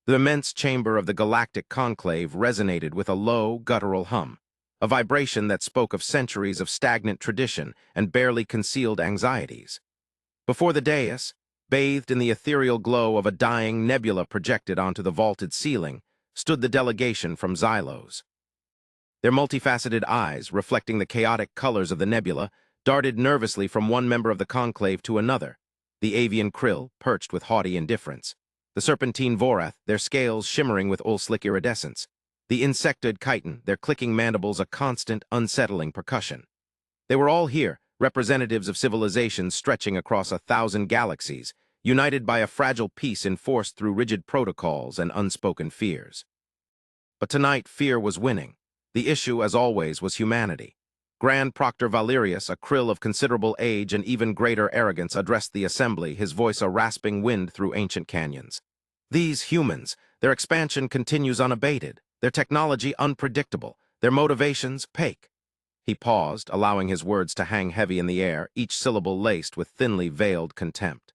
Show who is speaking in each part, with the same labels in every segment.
Speaker 1: The immense chamber of the Galactic Conclave resonated with a low, guttural hum, a vibration that spoke of centuries of stagnant tradition and barely concealed anxieties. Before the dais, bathed in the ethereal glow of a dying nebula projected onto the vaulted ceiling, stood the delegation from Xylos. Their multifaceted eyes, reflecting the chaotic colors of the nebula, darted nervously from one member of the conclave to another, the avian krill perched with haughty indifference, the serpentine vorath, their scales shimmering with oil-slick iridescence, the insectoid chiton, their clicking mandibles a constant, unsettling percussion. They were all here, representatives of civilizations stretching across 1,000 galaxies, united by a fragile peace enforced through rigid protocols and unspoken fears. But tonight, fear was winning. The issue, as always, was humanity. Grand Proctor Valerius, a krill of considerable age and even greater arrogance, addressed the assembly, his voice a rasping wind through ancient canyons. These humans, their expansion continues unabated, their technology unpredictable, their motivations opaque. He paused, allowing his words to hang heavy in the air, each syllable laced with thinly veiled contempt.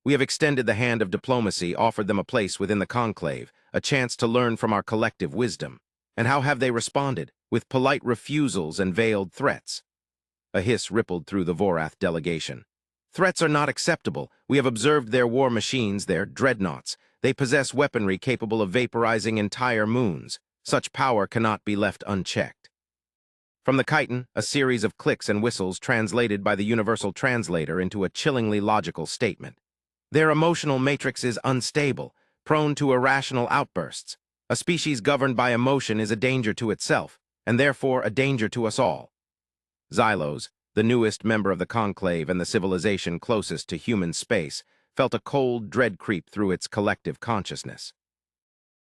Speaker 1: We have extended the hand of diplomacy, offered them a place within the conclave, a chance to learn from our collective wisdom. And how have they responded? With polite refusals and veiled threats. A hiss rippled through the Vorath delegation. Threats are not acceptable. We have observed their war machines, their dreadnoughts. They possess weaponry capable of vaporizing entire moons. Such power cannot be left unchecked. From the chiton, a series of clicks and whistles translated by the universal translator into a chillingly logical statement. Their emotional matrix is unstable, prone to irrational outbursts. A species governed by emotion is a danger to itself, and therefore a danger to us all. Xylos, the newest member of the conclave and the civilization closest to human space, felt a cold dread creep through its collective consciousness.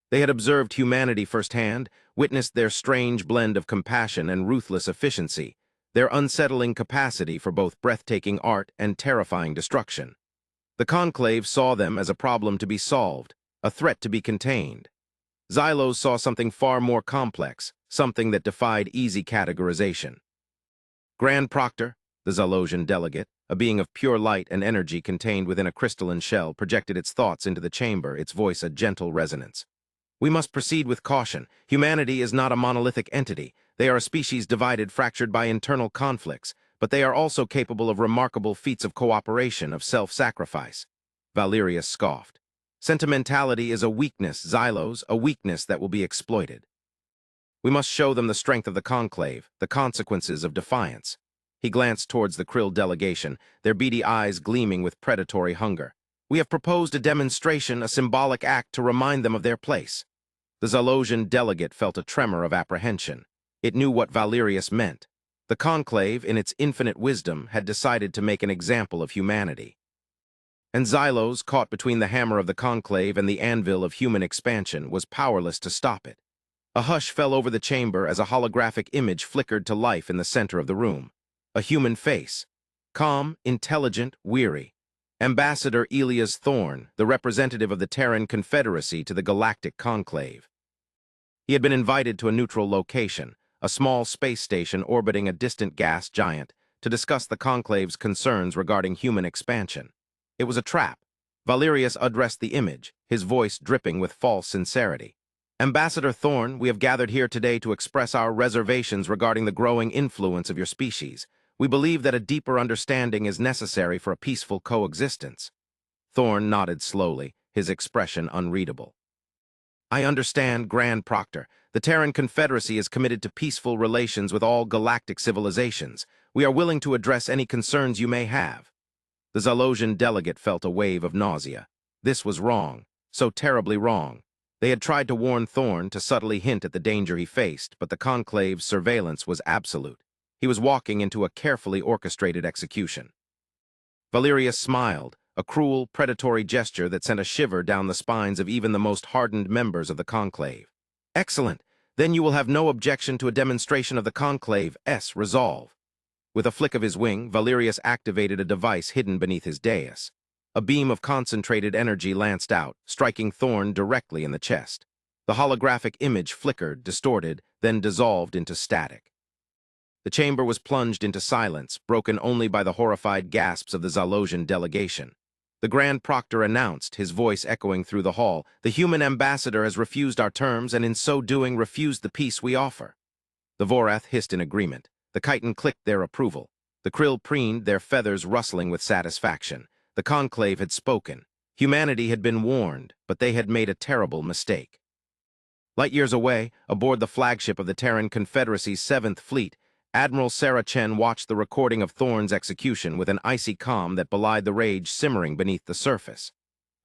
Speaker 1: They had observed humanity firsthand, witnessed their strange blend of compassion and ruthless efficiency, their unsettling capacity for both breathtaking art and terrifying destruction. The conclave saw them as a problem to be solved, a threat to be contained. Xylos saw something far more complex, something that defied easy categorization. Grand Proctor, the Xylosian delegate, a being of pure light and energy contained within a crystalline shell, projected its thoughts into the chamber, its voice a gentle resonance. We must proceed with caution. Humanity is not a monolithic entity. They are a species divided, fractured by internal conflicts, but they are also capable of remarkable feats of cooperation, of self-sacrifice. Valerius scoffed. Sentimentality is a weakness, Xylos, a weakness that will be exploited. We must show them the strength of the conclave, the consequences of defiance. He glanced towards the krill delegation, their beady eyes gleaming with predatory hunger. We have proposed a demonstration, a symbolic act to remind them of their place. The Xylosian delegate felt a tremor of apprehension. It knew what Valerius meant. The conclave, in its infinite wisdom, had decided to make an example of humanity. And Xylos, caught between the hammer of the conclave and the anvil of human expansion, was powerless to stop it. A hush fell over the chamber as a holographic image flickered to life in the center of the room. A human face. Calm, intelligent, weary. Ambassador Elias Thorne, the representative of the Terran Confederacy to the Galactic Conclave. He had been invited to a neutral location, a small space station orbiting a distant gas giant, to discuss the Conclave's concerns regarding human expansion. It was a trap. Valerius addressed the image, his voice dripping with false sincerity. Ambassador Thorne, we have gathered here today to express our reservations regarding the growing influence of your species. We believe that a deeper understanding is necessary for a peaceful coexistence. Thorne nodded slowly, his expression unreadable. I understand, Grand Proctor. The Terran Confederacy is committed to peaceful relations with all galactic civilizations. We are willing to address any concerns you may have. The Xylosian delegate felt a wave of nausea. This was wrong, so terribly wrong. They had tried to warn Thorne, to subtly hint at the danger he faced, but the conclave's surveillance was absolute. He was walking into a carefully orchestrated execution. Valerius smiled, a cruel, predatory gesture that sent a shiver down the spines of even the most hardened members of the conclave. Excellent. Then you will have no objection to a demonstration of the conclave's resolve. With a flick of his wing, Valerius activated a device hidden beneath his dais. A beam of concentrated energy lanced out, striking Thorne directly in the chest. The holographic image flickered, distorted, then dissolved into static. The chamber was plunged into silence, broken only by the horrified gasps of the Xylosian delegation. The Grand Proctor announced, his voice echoing through the hall, "The human ambassador has refused our terms and in so doing refused the peace we offer." The Vorath hissed in agreement. The chitin clicked their approval. The krill preened, their feathers rustling with satisfaction. The conclave had spoken. Humanity had been warned, but they had made a terrible mistake. Light years away, aboard the flagship of the Terran Confederacy's 7th Fleet, Admiral Sarah Chen watched the recording of Thorne's execution with an icy calm that belied the rage simmering beneath the surface.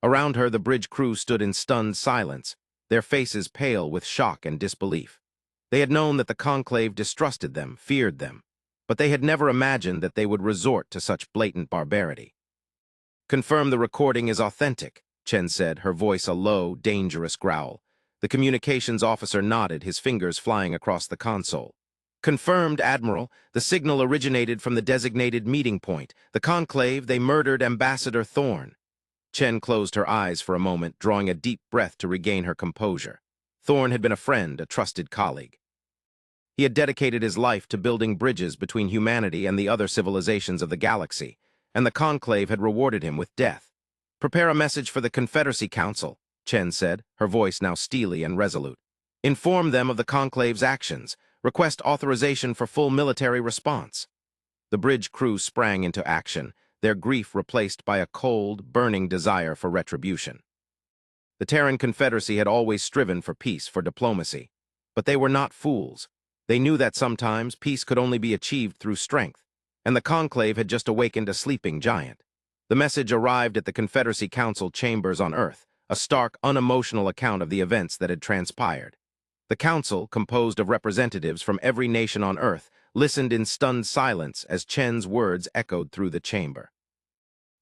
Speaker 1: Around her, the bridge crew stood in stunned silence, their faces pale with shock and disbelief. They had known that the conclave distrusted them, feared them, but they had never imagined that they would resort to such blatant barbarity. "Confirm the recording is authentic," Chen said, her voice a low, dangerous growl. The communications officer nodded, his fingers flying across the console. "Confirmed, Admiral. The signal originated from the designated meeting point. The conclave, they murdered Ambassador Thorne." Chen closed her eyes for a moment, drawing a deep breath to regain her composure. Thorne had been a friend, a trusted colleague. He had dedicated his life to building bridges between humanity and the other civilizations of the galaxy, and the conclave had rewarded him with death. "Prepare a message for the Confederacy Council," Chen said, her voice now steely and resolute. "Inform them of the conclave's actions. Request authorization for full military response." The bridge crew sprang into action, their grief replaced by a cold, burning desire for retribution. The Terran Confederacy had always striven for peace, for diplomacy. But they were not fools. They knew that sometimes peace could only be achieved through strength, and the conclave had just awakened a sleeping giant. The message arrived at the Confederacy Council chambers on Earth, a stark, unemotional account of the events that had transpired. The council, composed of representatives from every nation on Earth, listened in stunned silence as Chen's words echoed through the chamber.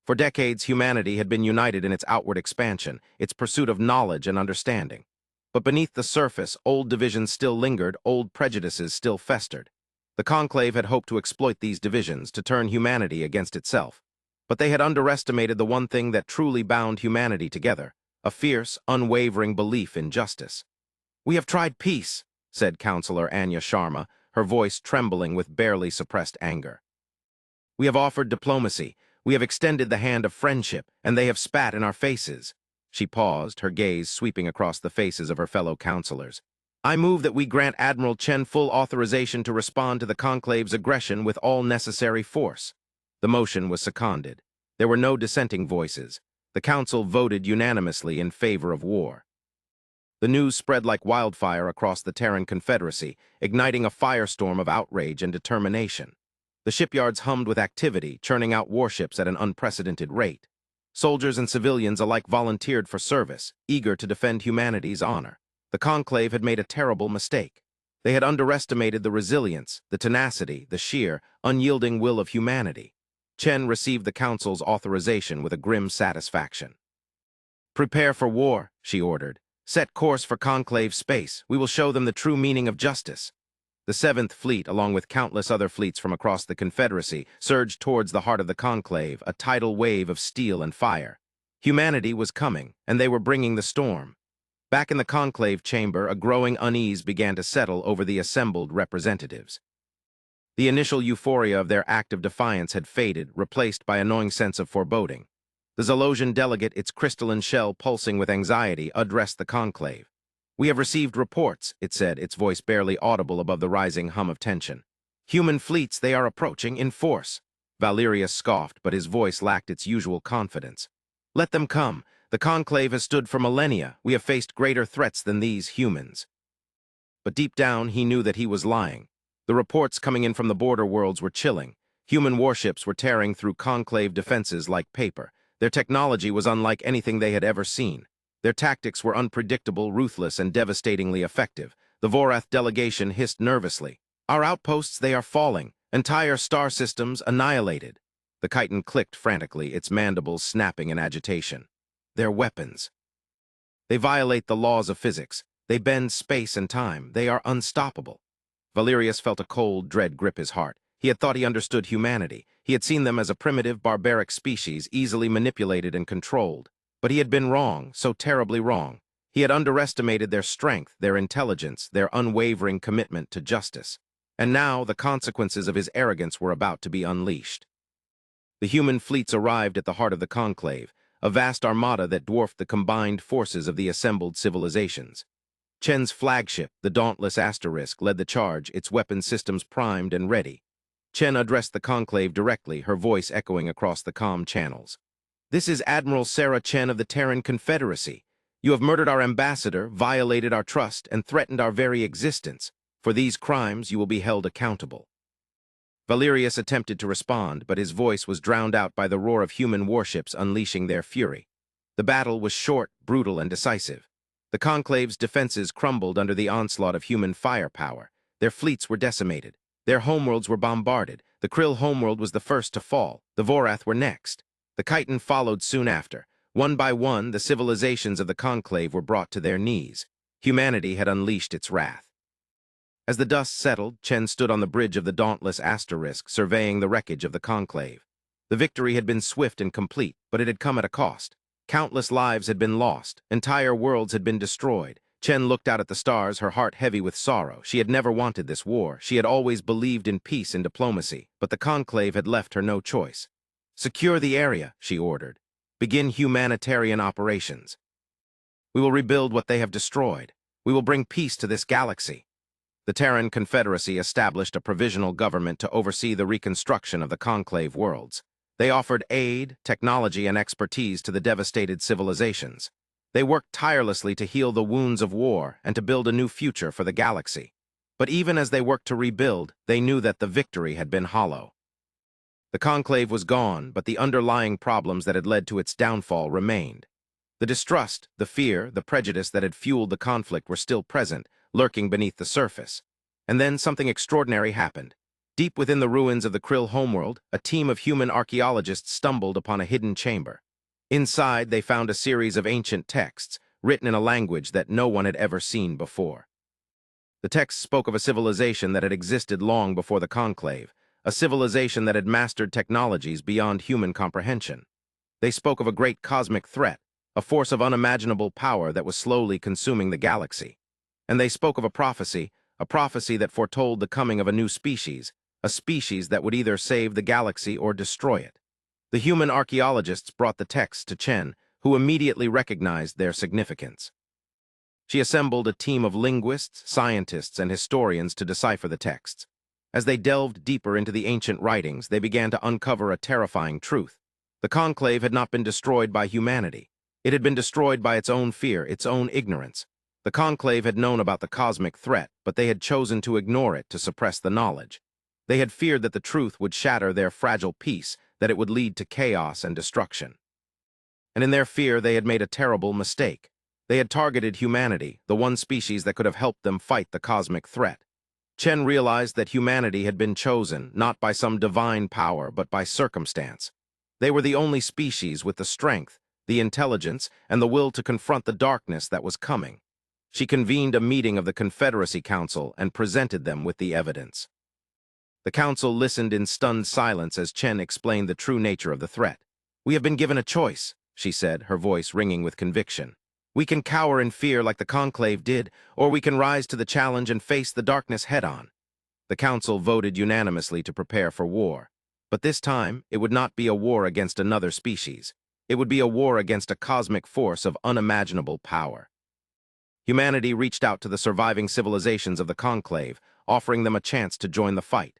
Speaker 1: For decades, humanity had been united in its outward expansion, its pursuit of knowledge and understanding. But beneath the surface, old divisions still lingered, old prejudices still festered. The conclave had hoped to exploit these divisions, to turn humanity against itself. But they had underestimated the one thing that truly bound humanity together, a fierce, unwavering belief in justice. "We have tried peace," said Counselor Anya Sharma, her voice trembling with barely suppressed anger. "We have offered diplomacy. We have extended the hand of friendship, and they have spat in our faces." She paused, her gaze sweeping across the faces of her fellow counselors. "I move that we grant Admiral Chen full authorization to respond to the conclave's aggression with all necessary force." The motion was seconded. There were no dissenting voices. The council voted unanimously in favor of war. The news spread like wildfire across the Terran Confederacy, igniting a firestorm of outrage and determination. The shipyards hummed with activity, churning out warships at an unprecedented rate. Soldiers and civilians alike volunteered for service, eager to defend humanity's honor. The conclave had made a terrible mistake. They had underestimated the resilience, the tenacity, the sheer, unyielding will of humanity. Chen received the council's authorization with a grim satisfaction. "Prepare for war," she ordered. "Set course for conclave space. We will show them the true meaning of justice." The 7th Fleet, along with countless other fleets from across the Confederacy, surged towards the heart of the conclave, a tidal wave of steel and fire. Humanity was coming, and they were bringing the storm. Back in the conclave chamber, a growing unease began to settle over the assembled representatives. The initial euphoria of their act of defiance had faded, replaced by a gnawing sense of foreboding. The Zalosian delegate, its crystalline shell pulsing with anxiety, addressed the conclave. "We have received reports," it said, its voice barely audible above the rising hum of tension. "Human fleets, they are approaching in force." Valerius scoffed, but his voice lacked its usual confidence. "Let them come. The conclave has stood for millennia. We have faced greater threats than these humans." But deep down, he knew that he was lying. The reports coming in from the border worlds were chilling. Human warships were tearing through conclave defenses like paper. Their technology was unlike anything they had ever seen. Their tactics were unpredictable, ruthless, and devastatingly effective. The Vorath delegation hissed nervously. "Our outposts, they are falling. Entire star systems annihilated." The chitin clicked frantically, its mandibles snapping in agitation. "Their weapons. They violate the laws of physics. They bend space and time. They are unstoppable." Valerius felt a cold dread grip his heart. He had thought he understood humanity. He had seen them as a primitive, barbaric species, easily manipulated and controlled. But he had been wrong, so terribly wrong. He had underestimated their strength, their intelligence, their unwavering commitment to justice. And now the consequences of his arrogance were about to be unleashed. The human fleets arrived at the heart of the conclave, a vast armada that dwarfed the combined forces of the assembled civilizations. Chen's flagship, the Dauntless Asterisk, led the charge, its weapon systems primed and ready. Chen addressed the conclave directly, her voice echoing across the comm channels. "This is Admiral Sarah Chen of the Terran Confederacy. You have murdered our ambassador, violated our trust, and threatened our very existence. For these crimes, you will be held accountable." Valerius attempted to respond, but his voice was drowned out by the roar of human warships unleashing their fury. The battle was short, brutal, and decisive. The Conclave's defenses crumbled under the onslaught of human firepower. Their fleets were decimated. Their homeworlds were bombarded. The Krill homeworld was the first to fall. The Vorath were next. The Chiton followed soon after. One by one, the civilizations of the Conclave were brought to their knees. Humanity had unleashed its wrath. As the dust settled, Chen stood on the bridge of the Dauntless Asterisk, surveying the wreckage of the Conclave. The victory had been swift and complete, but it had come at a cost. Countless lives had been lost. Entire worlds had been destroyed. Chen looked out at the stars, her heart heavy with sorrow. She had never wanted this war. She had always believed in peace and diplomacy, but the Conclave had left her no choice. "Secure the area," she ordered. "Begin humanitarian operations. We will rebuild what they have destroyed. We will bring peace to this galaxy." The Terran Confederacy established a provisional government to oversee the reconstruction of the Conclave worlds. They offered aid, technology, and expertise to the devastated civilizations. They worked tirelessly to heal the wounds of war and to build a new future for the galaxy. But even as they worked to rebuild, they knew that the victory had been hollow. The Conclave was gone, but the underlying problems that had led to its downfall remained. The distrust, the fear, the prejudice that had fueled the conflict were still present, lurking beneath the surface. And then something extraordinary happened. Deep within the ruins of the Krill homeworld, a team of human archaeologists stumbled upon a hidden chamber. Inside, they found a series of ancient texts, written in a language that no one had ever seen before. The texts spoke of a civilization that had existed long before the Conclave, a civilization that had mastered technologies beyond human comprehension. They spoke of a great cosmic threat, a force of unimaginable power that was slowly consuming the galaxy. And they spoke of a prophecy that foretold the coming of a new species, a species that would either save the galaxy or destroy it. The human archaeologists brought the texts to Chen, who immediately recognized their significance. She assembled a team of linguists, scientists, and historians to decipher the texts. As they delved deeper into the ancient writings, they began to uncover a terrifying truth. The Conclave had not been destroyed by humanity. It had been destroyed by its own fear, its own ignorance. The Conclave had known about the cosmic threat, but they had chosen to ignore it to suppress the knowledge. They had feared that the truth would shatter their fragile peace, that it would lead to chaos and destruction. And in their fear, they had made a terrible mistake. They had targeted humanity, the one species that could have helped them fight the cosmic threat. Chen realized that humanity had been chosen, not by some divine power, but by circumstance. They were the only species with the strength, the intelligence, and the will to confront the darkness that was coming. She convened a meeting of the Confederacy Council and presented them with the evidence. The council listened in stunned silence as Chen explained the true nature of the threat. "We have been given a choice," she said, her voice ringing with conviction. "We can cower in fear like the Conclave did, or we can rise to the challenge and face the darkness head-on." The council voted unanimously to prepare for war. But this time, it would not be a war against another species. It would be a war against a cosmic force of unimaginable power. Humanity reached out to the surviving civilizations of the Conclave, offering them a chance to join the fight.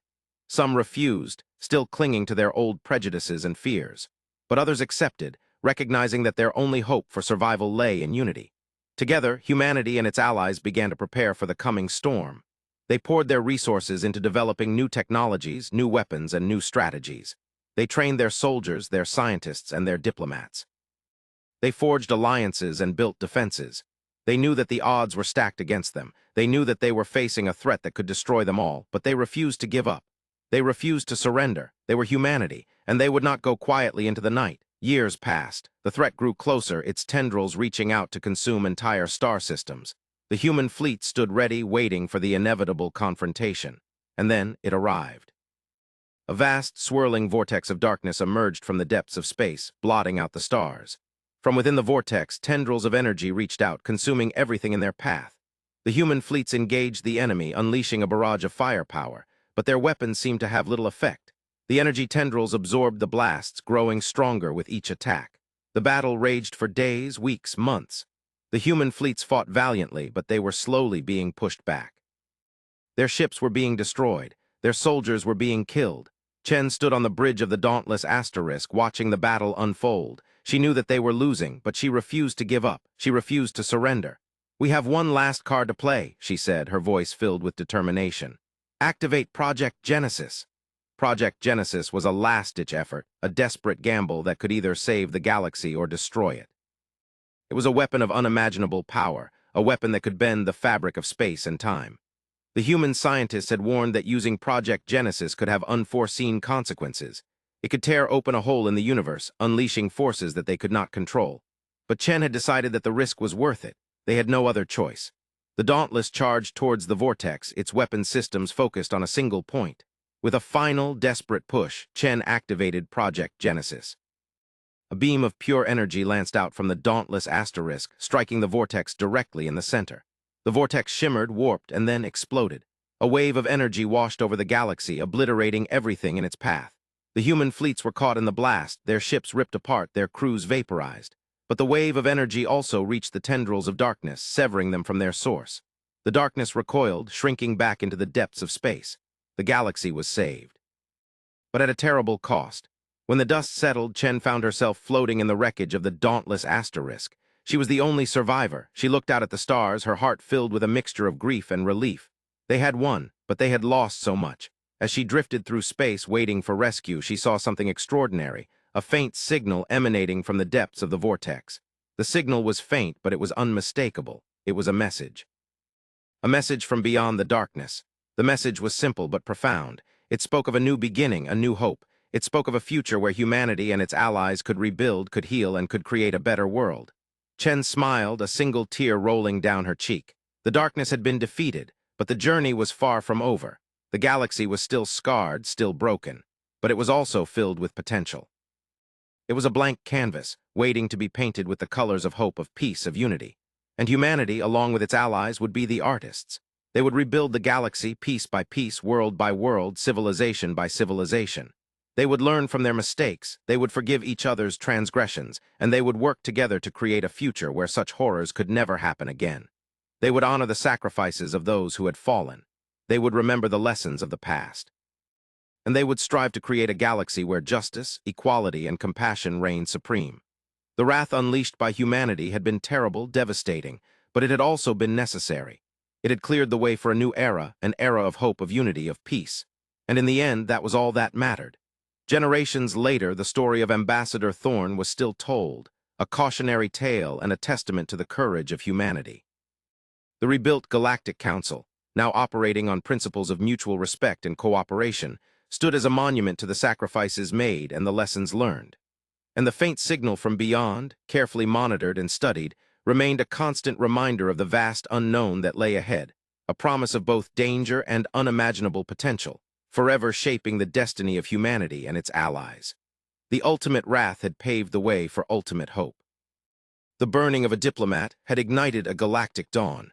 Speaker 1: Some refused, still clinging to their old prejudices and fears. But others accepted, recognizing that their only hope for survival lay in unity. Together, humanity and its allies began to prepare for the coming storm. They poured their resources into developing new technologies, new weapons, and new strategies. They trained their soldiers, their scientists, and their diplomats. They forged alliances and built defenses. They knew that the odds were stacked against them. They knew that they were facing a threat that could destroy them all, but they refused to give up. They refused to surrender. They were humanity, and they would not go quietly into the night. Years passed. The threat grew closer, its tendrils reaching out to consume entire star systems. The human fleet stood ready, waiting for the inevitable confrontation. And then it arrived. A vast, swirling vortex of darkness emerged from the depths of space, blotting out the stars. From within the vortex, tendrils of energy reached out, consuming everything in their path. The human fleets engaged the enemy, unleashing a barrage of firepower, but their weapons seemed to have little effect. The energy tendrils absorbed the blasts, growing stronger with each attack. The battle raged for days, weeks, months. The human fleets fought valiantly, but they were slowly being pushed back. Their ships were being destroyed. Their soldiers were being killed. Chen stood on the bridge of the dauntless Asterisk, watching the battle unfold. She knew that they were losing, but she refused to give up. She refused to surrender. "We have one last card to play," she said, her voice filled with determination. "Activate Project Genesis." Project Genesis was a last-ditch effort, a desperate gamble that could either save the galaxy or destroy it. It was a weapon of unimaginable power, a weapon that could bend the fabric of space and time. The human scientists had warned that using Project Genesis could have unforeseen consequences. It could tear open a hole in the universe, unleashing forces that they could not control. But Chen had decided that the risk was worth it. They had no other choice. The Dauntless charged towards the vortex, its weapon systems focused on a single point. With a final, desperate push, Chen activated Project Genesis. A beam of pure energy lanced out from the dauntless Asterisk, striking the vortex directly in the center. The vortex shimmered, warped, and then exploded. A wave of energy washed over the galaxy, obliterating everything in its path. The human fleets were caught in the blast, their ships ripped apart, their crews vaporized. But the wave of energy also reached the tendrils of darkness, severing them from their source. The darkness recoiled, shrinking back into the depths of space. The galaxy was saved. But at a terrible cost. When the dust settled, Chen found herself floating in the wreckage of the dauntless Asterisk. She was the only survivor. She looked out at the stars, her heart filled with a mixture of grief and relief. They had won, but they had lost so much. As she drifted through space waiting for rescue, she saw something extraordinary, a faint signal emanating from the depths of the vortex. The signal was faint, but it was unmistakable. It was a message. A message from beyond the darkness. The message was simple but profound. It spoke of a new beginning, a new hope. It spoke of a future where humanity and its allies could rebuild, could heal, and could create a better world. Chen smiled, a single tear rolling down her cheek. The darkness had been defeated, but the journey was far from over. The galaxy was still scarred, still broken, but it was also filled with potential. It was a blank canvas, waiting to be painted with the colors of hope, of peace, of unity. And humanity, along with its allies, would be the artists. They would rebuild the galaxy piece by piece, world by world, civilization by civilization. They would learn from their mistakes, they would forgive each other's transgressions, and they would work together to create a future where such horrors could never happen again. They would honor the sacrifices of those who had fallen. They would remember the lessons of the past. And they would strive to create a galaxy where justice, equality, and compassion reigned supreme. The wrath unleashed by humanity had been terrible, devastating, but it had also been necessary. It had cleared the way for a new era, an era of hope, of unity, of peace. And in the end, that was all that mattered. Generations later, the story of Ambassador Thorn was still told, a cautionary tale and a testament to the courage of humanity. The rebuilt Galactic Council, now operating on principles of mutual respect and cooperation, stood as a monument to the sacrifices made and the lessons learned. And the faint signal from beyond, carefully monitored and studied, remained a constant reminder of the vast unknown that lay ahead, a promise of both danger and unimaginable potential, forever shaping the destiny of humanity and its allies. The ultimate wrath had paved the way for ultimate hope. The burning of a diplomat had ignited a galactic dawn.